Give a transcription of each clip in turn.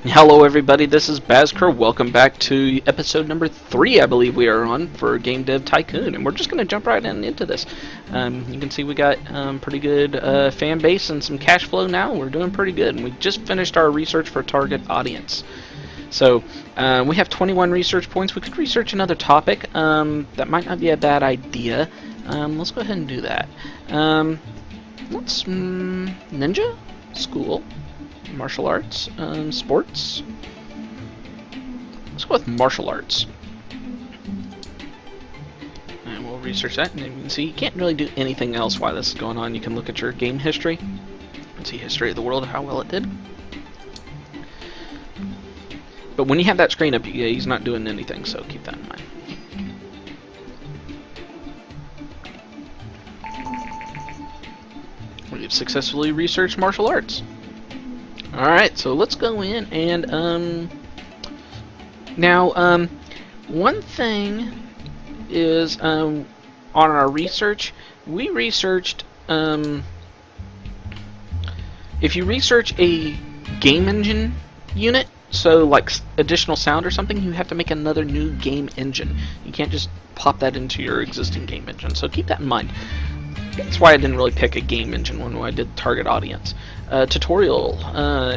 Hello everybody, this is Bazker. Welcome back to episode number 3, I believe we are on, for Game Dev Tycoon, and we're just going to jump right into this. You can see we got pretty good fan base and some cash flow now. We're doing pretty good, and we just finished our research for target audience. So we have 21 research points. We could research another topic. That might not be a bad idea. Let's go ahead and do that. Let's ninja? School. Martial arts, sports. Let's go with martial arts. And we'll research that, and you can see you can't really do anything else while this is going on. You can look at your game history and see history of the world, how well it did. But when you have that screen up, he's not doing anything, so keep that in mind. We've successfully researched martial arts. Alright, so let's go in and, now, one thing is, on our research, we researched, if you research a game engine unit, so like additional sound or something, you have to make another new game engine. You can't just pop that into your existing game engine, so keep that in mind. That's why I didn't really pick a game engine when I did target audience. Tutorial,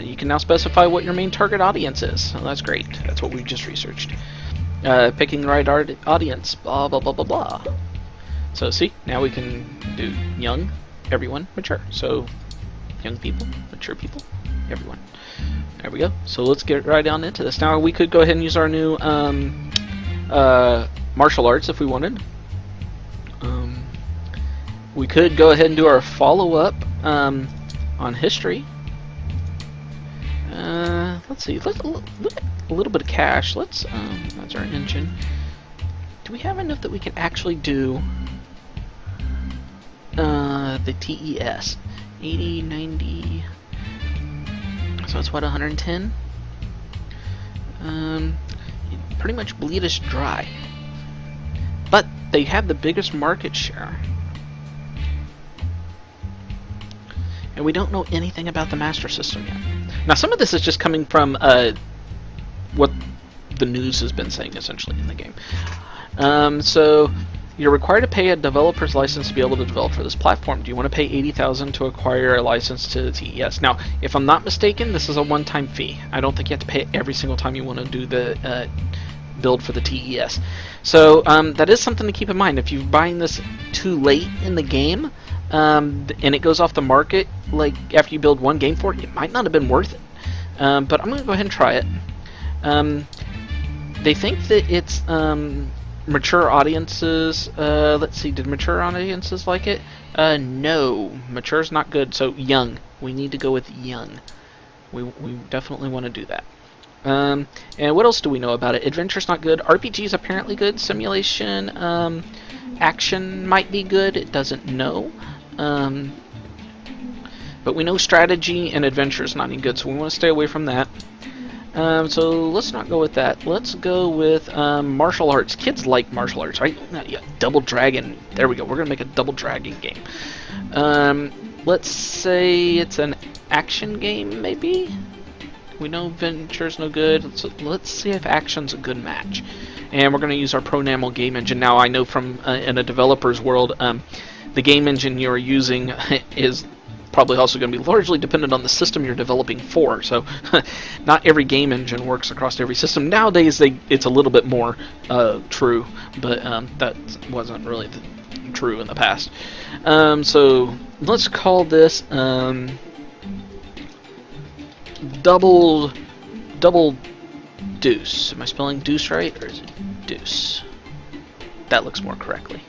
you can now specify what your main target audience is. So that's great. That's what we just researched. Picking the right audience, blah blah blah blah blah. So see, now we can do young, everyone, mature. So young people, mature people, everyone. There we go. So let's get right on into this. Now we could go ahead and use our new martial arts if we wanted. We could go ahead and do our follow-up on history. Let's see. Let's look at a little bit of cash. Let's. That's our engine. Do we have enough that we can actually do the TES? 80, 90. So it's what, 110? Pretty much bleed us dry. But they have the biggest market share. And we don't know anything about the Master System yet. Now, some of this is just coming from what the news has been saying, essentially, in the game. So, you're required to pay a developer's license to be able to develop for this platform. Do you want to pay $80,000 to acquire a license to the TES? Now, if I'm not mistaken, this is a one-time fee. I don't think you have to pay it every single time you want to do the build for the TES. So, that is something to keep in mind. If you're buying this too late in the game, and it goes off the market, like after you build one game for it, it might not have been worth it. But I'm going to go ahead and try it. They think that it's mature audiences. Let's see, did mature audiences like it? No, mature's not good. So young, we need to go with young. We definitely want to do that. And what else do we know about it? Adventure's not good. RPG's apparently good. Simulation, action might be good. It doesn't know. But we know strategy and adventure is not any good, so we want to stay away from that. So let's not go with that. Let's go with martial arts. Kids like martial arts, right? Yeah, Double Dragon. There we go. We're going to make a Double Dragon game. Let's say it's an action game, maybe? We know adventure's no good. So let's see if action's a good match. And we're going to use our Pronamel game engine. Now, I know from in a developer's world, the game engine you're using is probably also going to be largely dependent on the system you're developing for. So not every game engine works across every system. Nowadays, it's a little bit more true, but that wasn't really true in the past. So let's call this double deuce. Am I spelling deuce right, or is it deuce? That looks more correctly.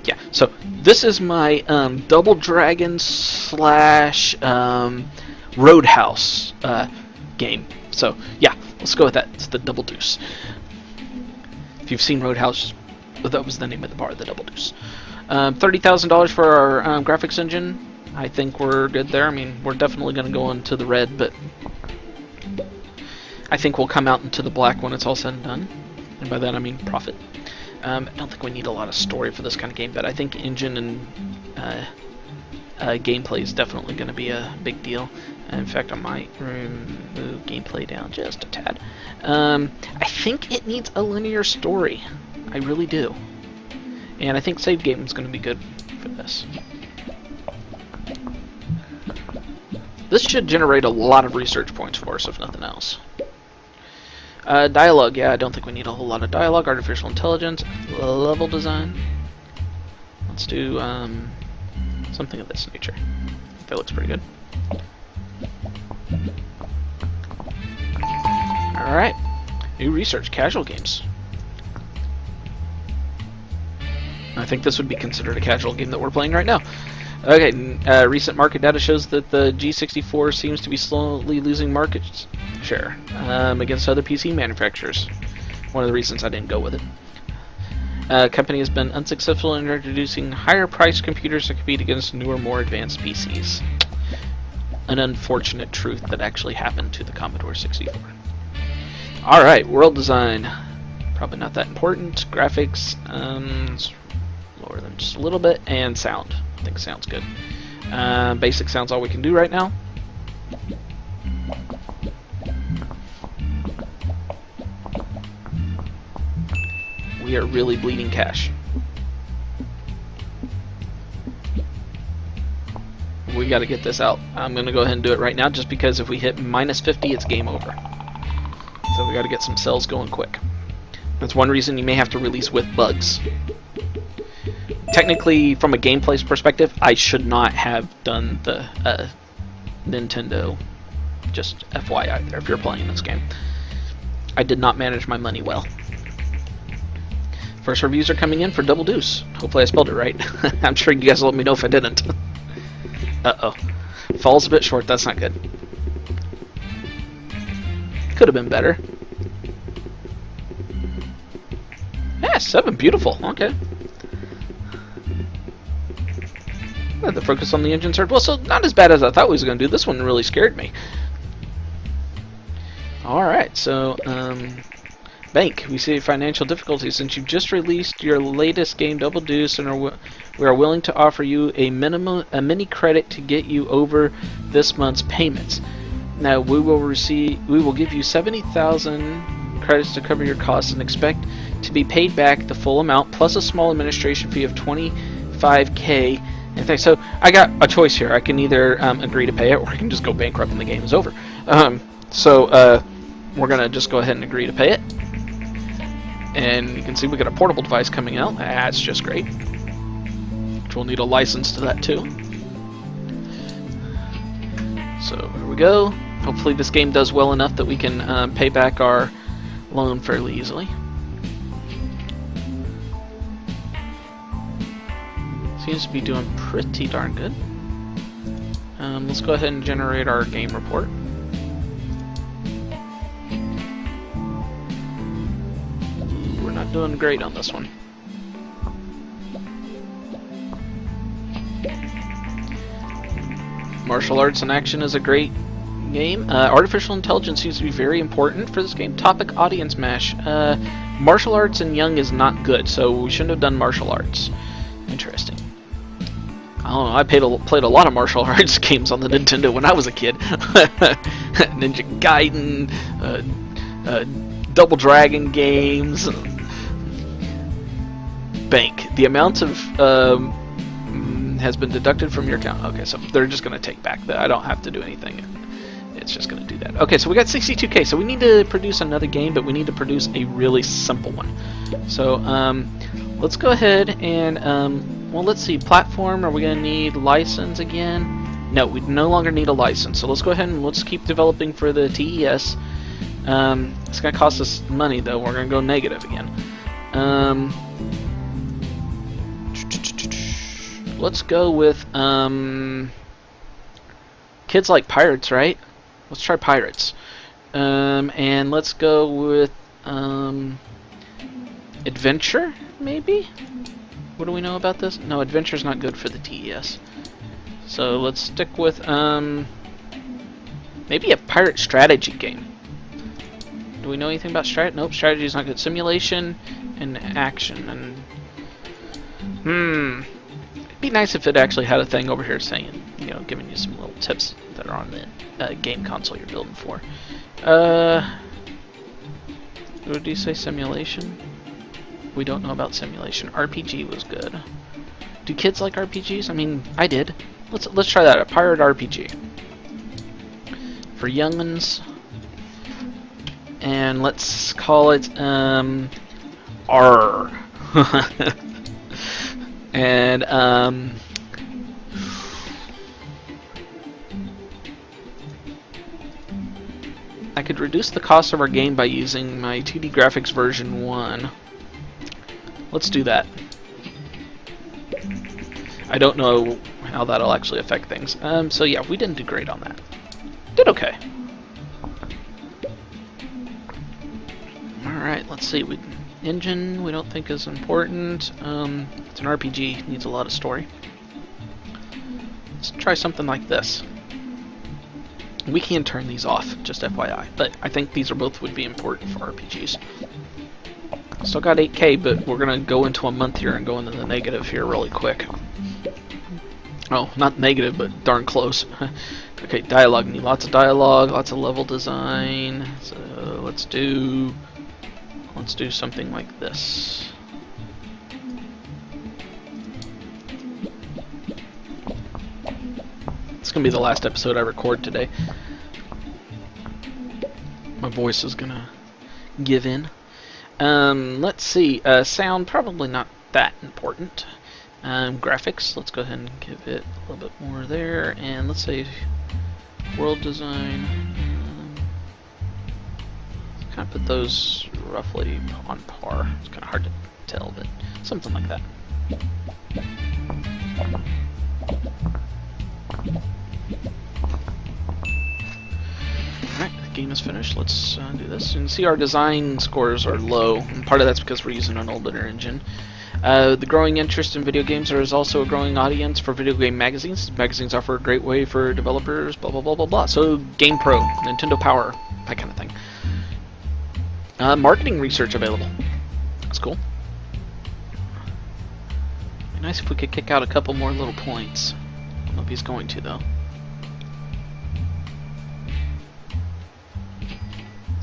Yeah, so this is my Double Dragon slash Roadhouse game. So yeah, let's go with that. It's the Double Deuce. If you've seen Roadhouse, that was the name of the bar, the Double Deuce. $30,000 for our graphics engine. I think we're good there. I mean, we're definitely going to go into the red, but I think we'll come out into the black when it's all said and done. And by that I mean profit. I don't think we need a lot of story for this kind of game, but I think engine and gameplay is definitely going to be a big deal. In fact, I might remove gameplay down just a tad. I think it needs a linear story. I really do. And I think save game is going to be good for this. This should generate a lot of research points for us, if nothing else. Dialogue, yeah, I don't think we need a whole lot of dialogue. Artificial intelligence, level design. Let's do something of this nature. That looks pretty good. Alright, new research, casual games. I think this would be considered a casual game that we're playing right now. Okay, recent market data shows that the G64 seems to be slowly losing market share against other PC manufacturers. One of the reasons I didn't go with it. Company has been unsuccessful in introducing higher-priced computers to compete against newer, more advanced PCs. An unfortunate truth that actually happened to the Commodore 64. Alright, world design. Probably not that important. Graphics, lower them just a little bit. And sound. I think sounds good. Basic sound's all we can do right now. We are really bleeding cash. We got to get this out. I'm going to go ahead and do it right now just because if we hit minus 50, it's game over. So we got to get some cells going quick. That's one reason you may have to release with bugs. Technically, from a gameplay perspective, I should not have done the Nintendo. Just FYI there if you're playing this game. I did not manage my money well. First reviews are coming in for Double Deuce. Hopefully I spelled it right. I'm sure you guys will let me know if I didn't. Uh-oh. Falls a bit short, that's not good. Could have been better. Yeah, 7, beautiful, okay. The focus on the engine search. Well, so not as bad as I thought we was going to do. This one really scared me. Alright, so, Bank, we see financial difficulties since you've just released your latest game, Double Deuce, and we are willing to offer you a mini credit to get you over this month's payments. Now we will give you 70,000 credits to cover your costs and expect to be paid back the full amount plus a small administration fee of 25K. In fact, so I got a choice here. I can either agree to pay it, or I can just go bankrupt and the game is over. We're gonna just go ahead and agree to pay it. And you can see we got a portable device coming out. That's just great. Which we'll need a license to that too. So here we go. Hopefully this game does well enough that we can pay back our loan fairly easily. Seems to be doing pretty darn good. Let's go ahead and generate our game report. We're not doing great on this one. Martial Arts in Action is a great game. Artificial intelligence seems to be very important for this game. Topic audience mash. Martial arts and young is not good, so we shouldn't have done martial arts. Interesting. I don't know, I played a lot of martial arts games on the Nintendo when I was a kid. Ninja Gaiden, Double Dragon games. Bank. The amount of has been deducted from your account. Okay, so they're just going to take back that. I don't have to do anything. It's just going to do that. Okay, so we got 62K. So we need to produce another game, but we need to produce a really simple one. So let's go ahead and well, let's see. Platform. Are we going to need license again? No, we no longer need a license. So let's go ahead and let's keep developing for the TES. It's going to cost us money though. We're going to go negative again. Let's go with Kids Like Pirates, right? Let's try Pirates. And let's go with Adventure, maybe? What do we know about this? No, Adventure's not good for the TES. So let's stick with maybe a pirate strategy game. Do we know anything about strategy? Nope, strategy's not good. Simulation and action and Be nice if it actually had a thing over here saying, you know, giving you some little tips that are on the game console you're building for. What do you say? Simulation? We don't know about simulation. RPG was good. Do kids like RPGs? I mean, I did. Let's try that. A pirate RPG for young'uns, and let's call it R. And I could reduce the cost of our game by using my 2D graphics version 1. Let's do that. I don't know how that'll actually affect things. So yeah, we didn't do great on that. Did okay. Alright, let's see. Engine we don't think is important. It's an RPG, needs a lot of story. Let's try something like this. We can turn these off, just FYI, but I think these are both would be important for RPGs. Still got 8K, but we're gonna go into a month here and go into the negative here really quick. Oh, not negative, but darn close. Okay, dialogue. Need lots of dialogue, lots of level design. So let's do something like this. It's gonna be the last episode I record today. My voice is gonna give in. Let's see. Sound, probably not that important. Graphics, let's go ahead and give it a little bit more there. And let's say world design. Kind of put those roughly on par. It's kind of hard to tell, but something like that. Alright, the game is finished. Let's do this. You can see our design scores are low, and part of that's because we're using an older engine. The growing interest in video games, there is also a growing audience for video game magazines. Magazines offer a great way for developers, blah, blah, blah, blah, blah. So, GamePro, Nintendo Power, that kind of thing. Marketing research available. That's cool. Be nice if we could kick out a couple more little points. I don't know if he's going to, though.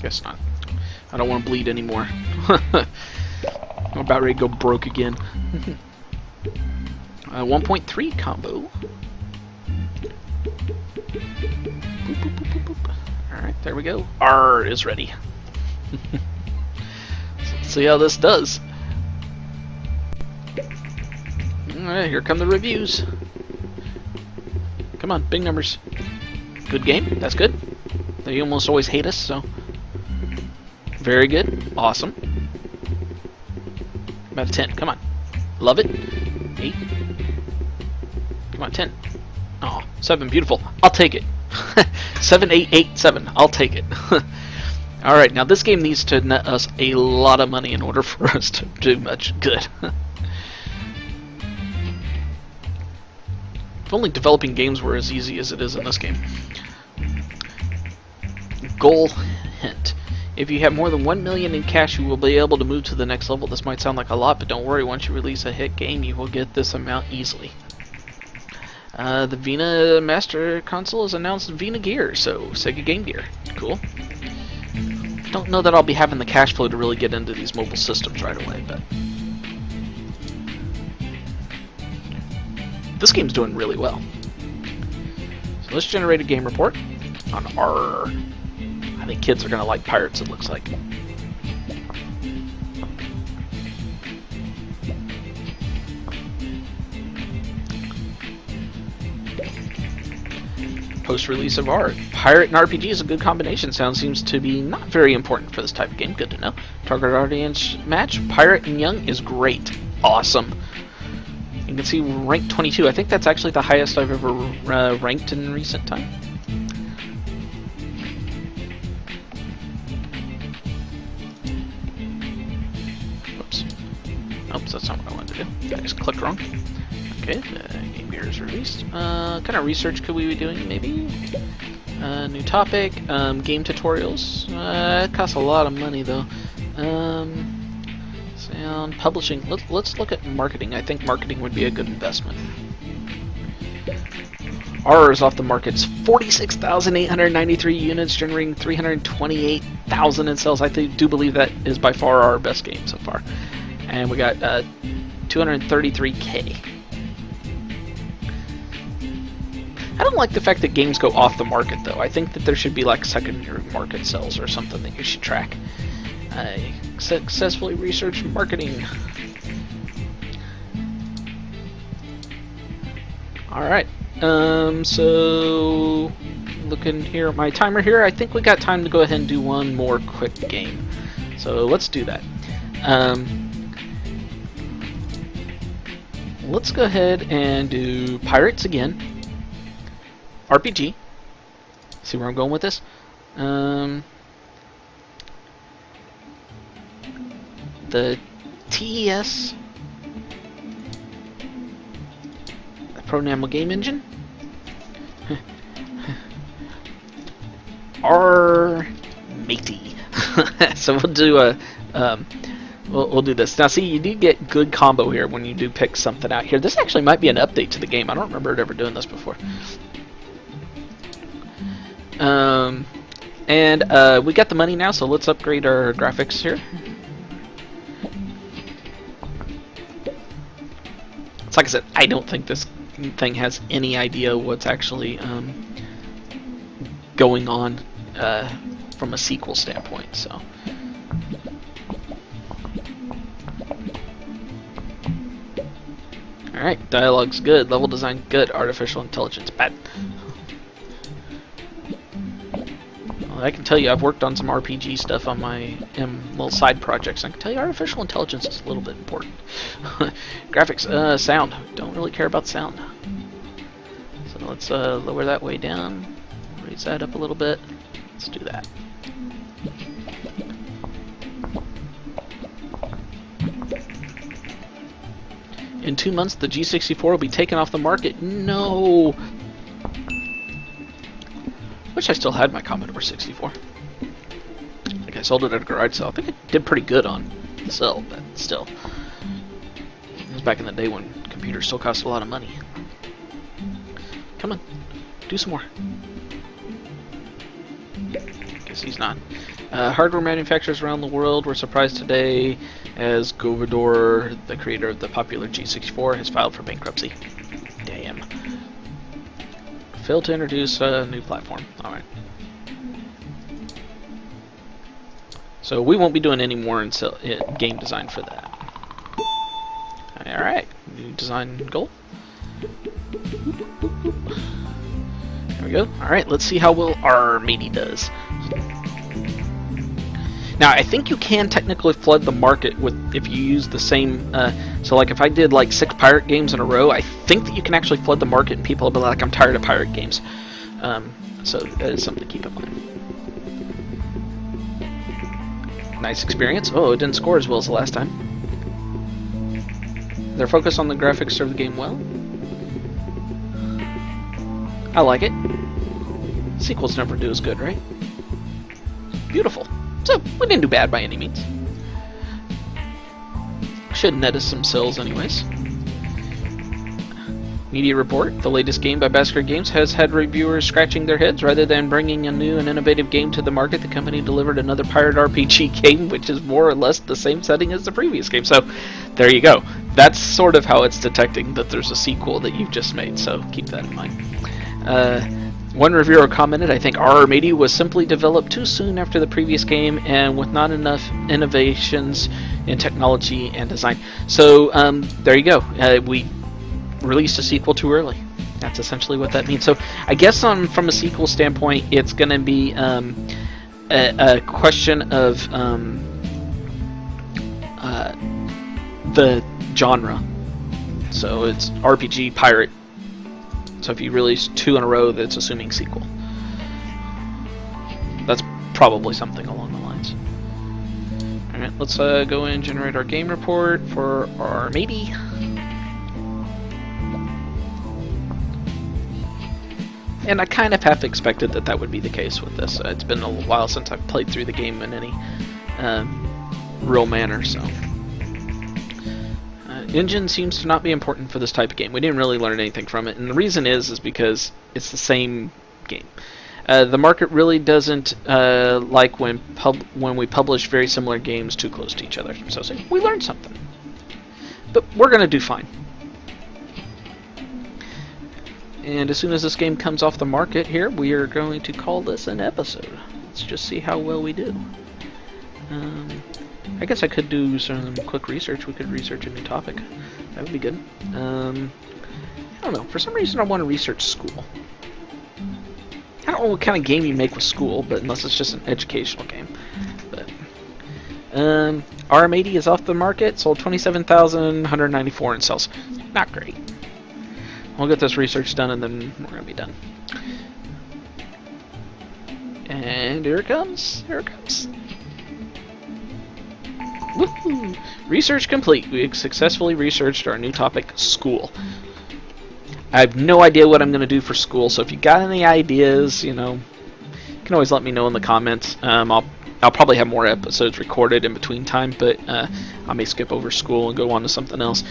Guess not. I don't want to bleed anymore. I'm about ready to go broke again. 1.3 combo. Boop, boop, boop, boop, boop. Alright, there we go. R is ready. So let's see how this does. Alright, here come the reviews. Come on, big numbers. Good game, that's good. They almost always hate us, so. Very good, awesome. About a 10, come on. Love it. 8. Come on, 10. Oh, 7, beautiful. I'll take it. 7, 8, 8, 7. I'll take it. Alright, now this game needs to net us a lot of money in order for us to do much good. If only developing games were as easy as it is in this game. Goal hint. If you have more than 1 million in cash, you will be able to move to the next level. This might sound like a lot, but don't worry. Once you release a hit game, you will get this amount easily. The Vina Master Console has announced Vina Gear, so Sega Game Gear. Cool. Don't know that I'll be having the cash flow to really get into these mobile systems right away, but this game's doing really well. So let's generate a game report on our... I think kids are going to like pirates, it looks like. Post-release of art. Pirate and RPG is a good combination. Sound seems to be not very important for this type of game. Good to know. Target audience match. Pirate and young is great. Awesome. You can see rank 22. I think that's actually the highest I've ever ranked in recent time. Oops, that's not what I wanted to do. I just clicked wrong. Okay, Game Gear is released. What kind of research could we be doing, maybe? New topic, game tutorials. It costs a lot of money, though. Sound, publishing. Let's look at marketing. I think marketing would be a good investment. R is off the market. It's 46,893 units, generating 328,000 in sales. I do believe that is by far our best game so far. And we got 233K. I don't like the fact that games go off the market, though. I think that there should be like secondary market sales or something that you should track. Successfully researched marketing. Alright, so looking here at my timer here, I think we got time to go ahead and do one more quick game. So let's do that. Let's go ahead and do Pirates again. RPG. See where I'm going with this? The TES Pronamo Game Engine. Our matey. So we'll do a we'll do this. Now see, you do get good combo here when you do pick something out here. This actually might be an update to the game. I don't remember it ever doing this before. And we got the money now, so let's upgrade our graphics here. It's like I said, I don't think this thing has any idea what's actually going on from a sequel standpoint. So, all right, dialogue's good, level design good, artificial intelligence bad. Well, I can tell you, I've worked on some RPG stuff on my little side projects. I can tell you, artificial intelligence is a little bit important. Graphics, sound. Don't really care about sound. So let's lower that way down. Raise that up a little bit. Let's do that. In 2 months, the G64 will be taken off the market. No! Wish I still had my Commodore 64. Like, I sold it at a garage sale. I think it did pretty good on the sale, but still. It was back in the day when computers still cost a lot of money. Come on, do some more. Guess he's not. Hardware manufacturers around the world were surprised today as Govador, the creator of the popular G64, has filed for bankruptcy. Damn. Failed to introduce a new platform. Alright. So we won't be doing any more in game design for that. Alright. New design goal. There we go. Alright, let's see how well our matey does. Now, I think you can technically flood the market with if you use the same. So, like, if I did like 6 pirate games in a row, I think that you can actually flood the market, and people will be like, "I'm tired of pirate games." So that is something to keep in mind. Nice experience. Oh, it didn't score as well as the last time. Their focus on the graphics serve the game well. I like it. Sequels never do as good, right? Beautiful. So, we didn't do bad by any means. Should net us some sales anyways. Media report. The latest game by Basker Games has had reviewers scratching their heads. Rather than bringing a new and innovative game to the market, the company delivered another pirate RPG game, which is more or less the same setting as the previous game. So, there you go. That's sort of how it's detecting that there's a sequel that you've just made, so keep that in mind. One reviewer commented, "I think our matey was simply developed too soon after the previous game and with not enough innovations in technology and design." So there you go. We released a sequel too early. That's essentially what that means. So I guess from a sequel standpoint, it's going to be a question of the genre. So it's RPG, pirate. So if you release 2 in a row, that's assuming sequel. That's probably something along the lines. Alright, let's go and generate our game report for our matey. And I kind of half expected that that would be the case with this. It's been a while since I've played through the game in any real manner, so. Engine seems to not be important for this type of game. We didn't really learn anything from it, and the reason is because it's the same game. The market really doesn't like when we publish very similar games too close to each other. So we learned something, but we're gonna do fine. And as soon as this game comes off the market here, we are going to call this an episode. Let's just see how well we do. I guess I could do some quick research. We could research a new topic. That would be good. I don't know. For some reason, I want to research school. I don't know what kind of game you make with school, but unless it's just an educational game. But RM80 is off the market. Sold 27,194 in sales. Not great. We'll get this research done, and then we're gonna be done. And here it comes. Here it comes. Woohoo! Research complete. We successfully researched our new topic, school. I have no idea what I'm going to do for school, so if you got any ideas, you know, you can always let me know in the comments. I'll probably have more episodes recorded in between time, but I may skip over school and go on to something else.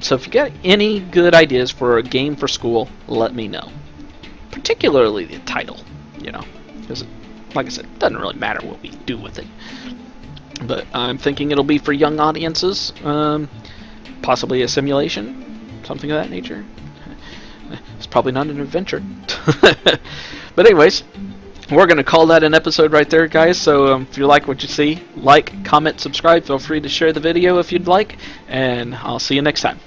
So if you got any good ideas for a game for school, let me know. Particularly the title, you know, because, like I said, it doesn't really matter what we do with it. But I'm thinking it'll be for young audiences, possibly a simulation, something of that nature. It's probably not an adventure. But anyways, we're going to call that an episode right there, guys. So if you like what you see, like, comment, subscribe. Feel free to share the video if you'd like, and I'll see you next time.